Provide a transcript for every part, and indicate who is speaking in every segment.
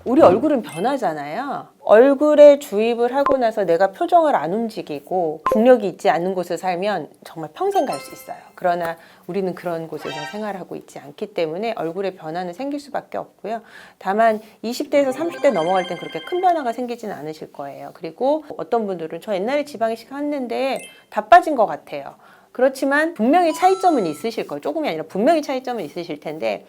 Speaker 1: 우리 얼굴은 변하잖아요. 얼굴에 주입을 하고 나서 내가 표정을 안 움직이고 중력이 있지 않는 곳에 살면 정말 평생 갈 수 있어요. 그러나 우리는 그런 곳에서 생활하고 있지 않기 때문에 얼굴에 변화는 생길 수밖에 없고요. 다만 20대에서 30대 넘어갈 땐 그렇게 큰 변화가 생기지는 않으실 거예요. 그리고 어떤 분들은 저 옛날에 지방이식 했는데 다 빠진 것 같아요. 그렇지만 분명히 차이점은 있으실 거예요. 조금이 아니라 분명히 차이점은 있으실 텐데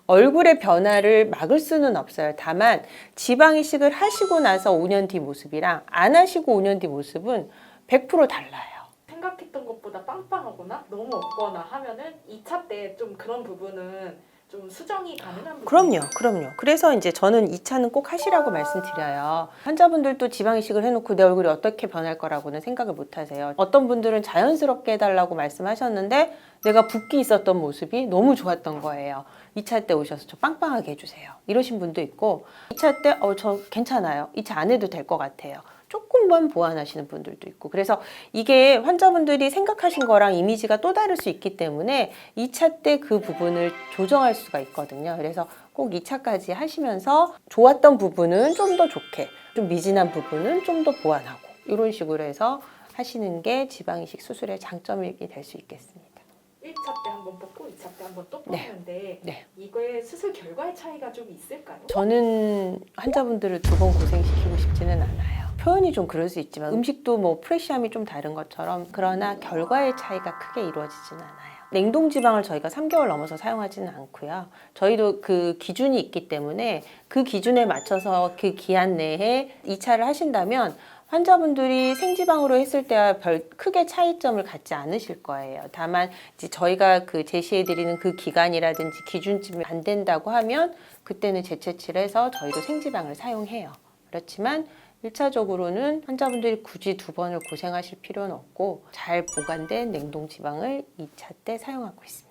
Speaker 1: 얼굴의 변화를 막을 수는 없어요. 다만 지방 이식을 하시고 나서 5년 뒤 모습이랑 안 하시고 5년 뒤 모습은 100% 달라요.
Speaker 2: 생각했던 것보다 빵빵하거나 너무 없거나 하면은 2차 때 좀 그런 부분은 좀 수정이 가능한 부분이
Speaker 1: 그럼요. 그래서 이제 저는 2차는 꼭 하시라고 말씀드려요. 환자분들도 지방 이식을 해놓고 내 얼굴이 어떻게 변할 거라고는 생각을 못 하세요. 어떤 분들은 자연스럽게 해달라고 말씀하셨는데 내가 붓기 있었던 모습이 너무 좋았던 거예요. 2차 때 오셔서 저 빵빵하게 해주세요. 이러신 분도 있고 2차 때 저 괜찮아요. 2차 안 해도 될 것 같아요. 조금만 보완하시는 분들도 있고 그래서 이게 환자분들이 생각하신 거랑 이미지가 또 다를 수 있기 때문에 2차 때 그 부분을 조정할 수가 있거든요. 그래서 꼭 2차까지 하시면서 좋았던 부분은 좀 더 좋게 좀 미진한 부분은 좀 더 보완하고 이런 식으로 해서 하시는 게 지방이식 수술의 장점이 될 수 있겠습니다.
Speaker 2: 1차 때 한번 뽑고 2차 때 한번 또 뽑는데
Speaker 1: 네.
Speaker 2: 이거의 수술 결과의 차이가 좀 있을까요?
Speaker 1: 저는 환자분들을 두 번 고생시키고 싶지는 않아요. 표현이 좀 그럴 수 있지만 음식도 뭐 프레시함이 좀 다른 것처럼 그러나 결과의 차이가 크게 이루어지진 않아요. 냉동 지방을 저희가 3개월 넘어서 사용하지는 않고요. 저희도 그 기준이 있기 때문에 그 기준에 맞춰서 그 기한 내에 2차를 하신다면 환자분들이 생지방으로 했을 때와 별 크게 차이점을 갖지 않으실 거예요. 다만 이제 저희가 그 제시해드리는 그 기간이라든지 기준쯤이 안 된다고 하면 그때는 재채치를 해서 저희도 생지방을 사용해요. 그렇지만 1차적으로는 환자분들이 굳이 두 번을 고생하실 필요는 없고 잘 보관된 냉동 지방을 2차 때 사용하고 있습니다.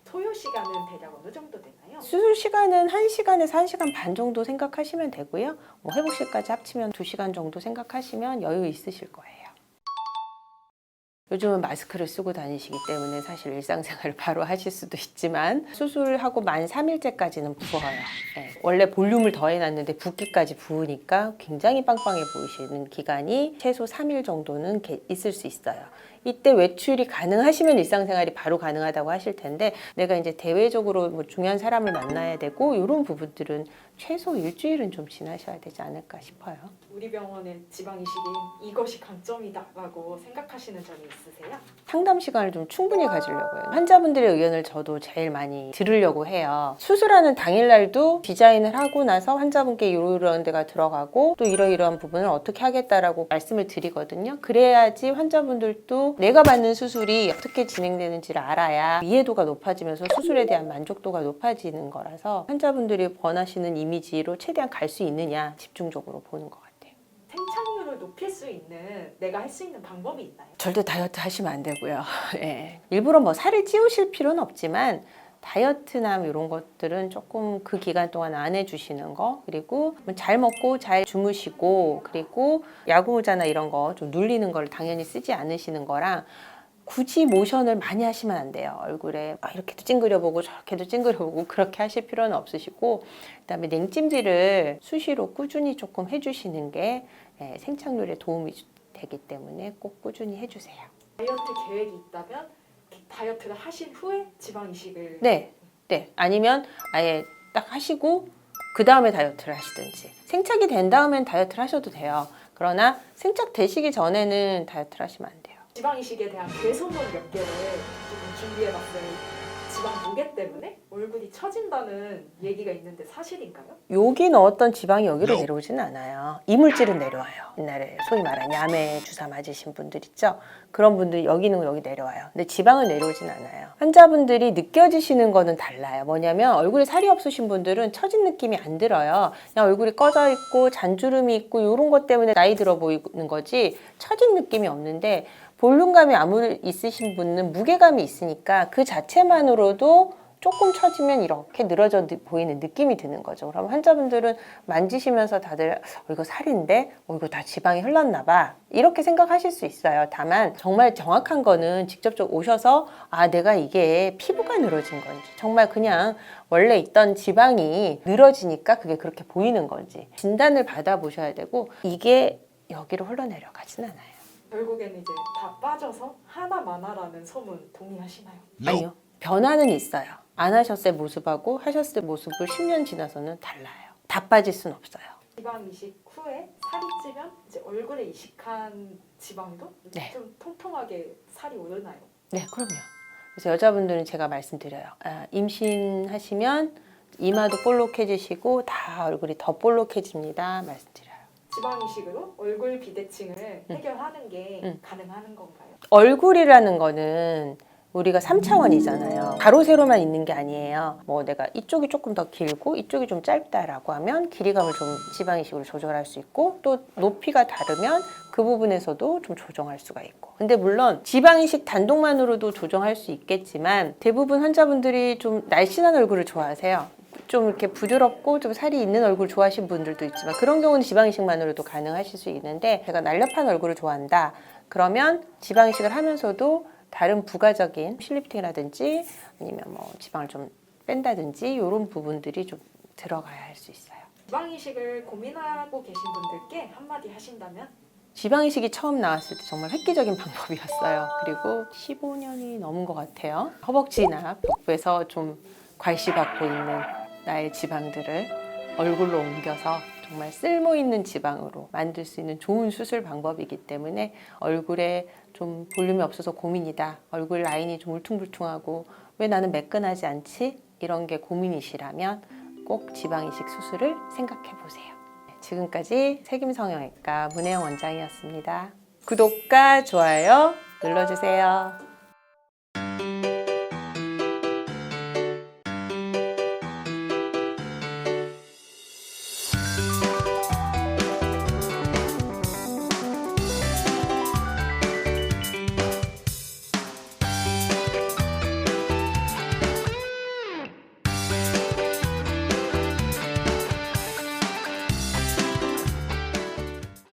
Speaker 2: 소요 시간은 대략 어느 정도 되나요?
Speaker 1: 수술 시간은 1시간에서 1시간 반 정도 생각하시면 되고요. 뭐 회복실까지 합치면 2시간 정도 생각하시면 여유 있으실 거예요. 요즘은 마스크를 쓰고 다니시기 때문에 사실 일상생활을 바로 하실 수도 있지만 수술하고 만 3일째까지는 부어요. 네. 원래 볼륨을 더해놨는데 붓기까지 부으니까 굉장히 빵빵해 보이시는 기간이 최소 3일 정도는 있을 수 있어요. 이때 외출이 가능하시면 일상생활이 바로 가능하다고 하실 텐데 내가 이제 대외적으로 뭐 중요한 사람을 만나야 되고 이런 부분들은 최소 일주일은 좀 지나셔야 되지 않을까 싶어요.
Speaker 2: 우리 병원의 지방 이식이 이것이 강점이다라고 생각하시는 점이 있으세요?
Speaker 1: 상담 시간을 좀 충분히 가지려고요. 환자분들의 의견을 저도 제일 많이 들으려고 해요. 수술하는 당일날도 디자인을 하고 나서 환자분께 이런 데가 들어가고 또 이러이러한 부분을 어떻게 하겠다라고 말씀을 드리거든요. 그래야지 환자분들도 내가 받는 수술이 어떻게 진행되는지를 알아야 이해도가 높아지면서 수술에 대한 만족도가 높아지는 거라서 환자분들이 원하시는 이미지로 최대한 갈 수 있느냐 집중적으로 보는 것 같아요.
Speaker 2: 생착률을 높일 수 있는 내가 할 수 있는 방법이 있나요?
Speaker 1: 절대 다이어트 하시면 안 되고요. 예. 일부러 뭐 살을 찌우실 필요는 없지만 다이어트나 이런 것들은 조금 그 기간 동안 안 해주시는 거 그리고 잘 먹고 잘 주무시고 그리고 야구모자나 이런 거 좀 눌리는 걸 당연히 쓰지 않으시는 거랑 굳이 모션을 많이 하시면 안 돼요. 얼굴에 이렇게도 찡그려보고 저렇게도 찡그려보고 그렇게 하실 필요는 없으시고 그다음에 냉찜질을 수시로 꾸준히 조금 해주시는 게 생착률에 도움이 되기 때문에 꼭 꾸준히 해주세요.
Speaker 2: 다이어트 계획이 있다면 다이어트를 하신 후에 지방 이식을
Speaker 1: 네. 아니면 아예 딱 하시고 그 다음에 다이어트를 하시든지 생착이 된 다음엔 다이어트를 하셔도 돼요. 그러나 생착 되시기 전에는 다이어트를 하시면 안 돼요.
Speaker 2: 지방 이식에 대한 개선문 몇 개를 조금 준비해봤어요. 지방 무게 때문에 얼굴이 처진다는 얘기가 있는데 사실인가요?
Speaker 1: 여기 넣었던 지방이 여기로 내려오지는 않아요. 이물질은 내려와요. 옛날에 소위 말한 야매 주사 맞으신 분들 있죠? 그런 분들이 여기 있는 거 여기 내려와요. 근데 지방은 내려오진 않아요. 환자분들이 느껴지시는 거는 달라요. 뭐냐면 얼굴에 살이 없으신 분들은 처진 느낌이 안 들어요. 그냥 얼굴이 꺼져 있고 잔주름이 있고 이런 것 때문에 나이 들어 보이는 거지 처진 느낌이 없는데 볼륨감이 아무리 있으신 분은 무게감이 있으니까 그 자체만으로도 조금 처지면 이렇게 늘어져 보이는 느낌이 드는 거죠. 그럼 환자분들은 만지시면서 다들 이거 살인데? 이거 다 지방이 흘렀나 봐. 이렇게 생각하실 수 있어요. 다만 정말 정확한 거는 직접적으로 오셔서 내가 이게 피부가 늘어진 건지 정말 그냥 원래 있던 지방이 늘어지니까 그게 그렇게 보이는 건지 진단을 받아보셔야 되고 이게 여기로 흘러내려가진 않아요.
Speaker 2: 결국에는 이제 다 빠져서 하나만하라는 소문 동의하시나요?
Speaker 1: 아니요. 변화는 있어요. 안 하셨을 때 모습하고 하셨을 때 모습을 10년 지나서는 달라요. 다 빠질 순 없어요.
Speaker 2: 지방 이식 후에 살이 찌면 이제 얼굴에 이식한 지방도
Speaker 1: 네.
Speaker 2: 좀 통통하게 살이 오르나요?
Speaker 1: 네, 그럼요. 그래서 여자분들은 제가 말씀드려요. 임신하시면 이마도 볼록해지시고 다 얼굴이 더 볼록해집니다. 말씀드려요.
Speaker 2: 지방 이식으로 얼굴 비대칭을 해결하는 게 가능한 건가요?
Speaker 1: 얼굴이라는 거는 우리가 3차원이잖아요. 가로 세로만 있는 게 아니에요. 뭐 내가 이쪽이 조금 더 길고 이쪽이 좀 짧다라고 하면 길이감을 좀 지방 이식으로 조절할 수 있고 또 높이가 다르면 그 부분에서도 좀 조정할 수가 있고. 근데 물론 지방 이식 단독만으로도 조정할 수 있겠지만 대부분 환자분들이 좀 날씬한 얼굴을 좋아하세요. 좀 이렇게 부드럽고 좀 살이 있는 얼굴 좋아하시는 분들도 있지만 그런 경우는 지방 이식만으로도 가능하실 수 있는데 제가 날렵한 얼굴을 좋아한다. 그러면 지방 이식을 하면서도 다른 부가적인 실리프팅이라든지 아니면 뭐 지방을 좀 뺀다든지 이런 부분들이 좀 들어가야 할 수 있어요.
Speaker 2: 지방 이식을 고민하고 계신 분들께 한마디 하신다면?
Speaker 1: 지방 이식이 처음 나왔을 때 정말 획기적인 방법이었어요. 그리고 15년이 넘은 것 같아요. 허벅지나 복부에서 좀 과시받고 있는 나의 지방들을 얼굴로 옮겨서 정말 쓸모 있는 지방으로 만들 수 있는 좋은 수술 방법이기 때문에 얼굴에 좀 볼륨이 없어서 고민이다. 얼굴 라인이 좀 울퉁불퉁하고 왜 나는 매끈하지 않지? 이런 게 고민이시라면 꼭 지방 이식 수술을 생각해 보세요. 지금까지 색임성형외과 문혜영 원장이었습니다. 구독과 좋아요 눌러주세요.